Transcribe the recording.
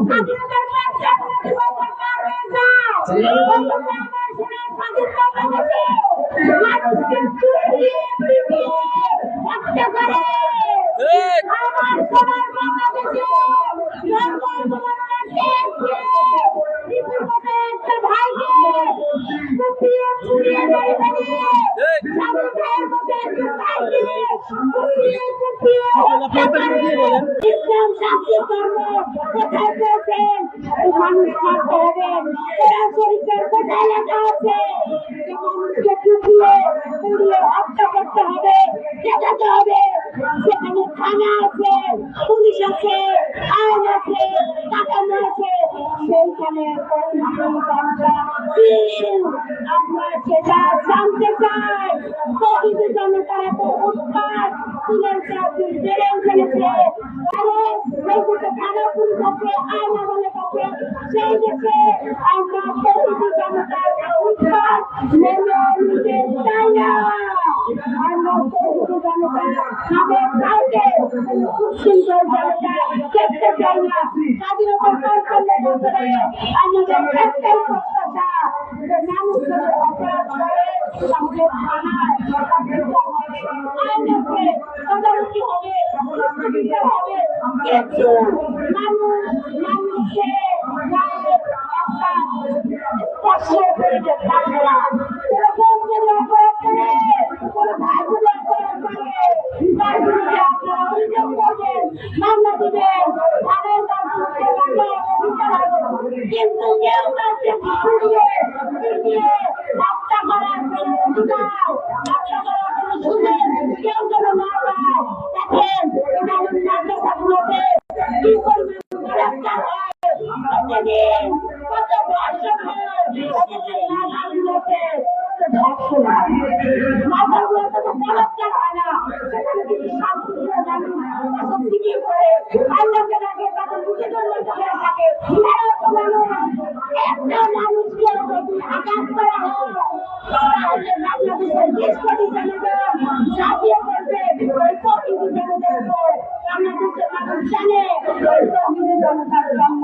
স্বাধীনতার পর যখন সরকার হয়ে যায় মানুষকে চুরিয়ে পিটিয়ে হত্যা করে আমার সোনার বাংলাদেশে একটা ভাইকে কুপিয়ে পুড়িয়ে মেরে ফেলে স্বামী ভাইয়ের মতো একজন ভাইকে কুপিয়ে কুপিয়ে হত্যা করে ইসলাম শান্তি ধর্ম কোথায় পেয়েছেন মানুষ মারতে হবে কোরআন শরীফের কোথায় লেখা আছে যে মানুষকে কুপিয়ে পুড়িয়ে হত্যা করতে হবে দেখাতে হবে সেখানে থানা আছে পুলিশ আছে আইন আছে কাঠামো আছে সেইখানে আমরা সেটা জানতে চাই প্রকৃত জনতার এত উৎপাদ তুলের চাকরি বেড়ে ফেলেছে আরে সেই দেশে থানা পুলিশ আছে আইন আদালত আছে সেই দেশে আমরা প্রকৃত জনতার উৎপাদ মেনে নিতে চাই না আমরা প্রকৃত জনতা আমাদের কাউকে উচ্ছৃঙ্খল জনতা দেখতে চাই না স্বাধীনতার পঞ্চান্ন বছরে আমাদের একটাই প্রত্যাশা যে মানুষের অপরাধ করে আমাদের থানায় আইন আছে তদারকি হবে বিচার হবে কিন্তু মানুষকে একটা স্পর্শ করতে পারবে না এরকম যদি অপরাধ করে কোনো ভাই যদি অপরাধ করে তার বিরুদ্ধে আপনারা অভিযোগ করবেন মামলা দিবেন থানায় তার বিরুদ্ধে মামলা হবে বিচার হবে কিন্তু কেউ তাকে পুড়িয়ে পিটিয়ে হত্যা করার কোনো অধিকার হত্যা করার কোনো সুযোগ কেউ যেন না পায় দেখেন ইদানিং মাদ্রাসাগুলোতে কি পরিমাণ গ্রেফতার হয় প্রতিদিন কত ধর্ষণ হয় এদেশের মাদ্রাসাগুলোতে ধর্ষণ হয় মাদ্রাসাগুলোতে তো বলাৎকার হয় না সেখানে যদি শান্তিপ্রিয় মানুষ এসব জিকির করে আল্লাহকে ডাকে তাদের নিজেদের মধ্যে হয়ে থাকে তারা তো মানুষ একটা মানুষকে যদি আঘাত করা হয় তাহলে বাংলাদেশের 20 কোটি জনগণ ঝাঁপিয়ে পড়বে ওই প্রকৃতি জনতার উপর বাংলাদেশের মানুষ জানে ওই প্রকৃতি জনতার জন্ম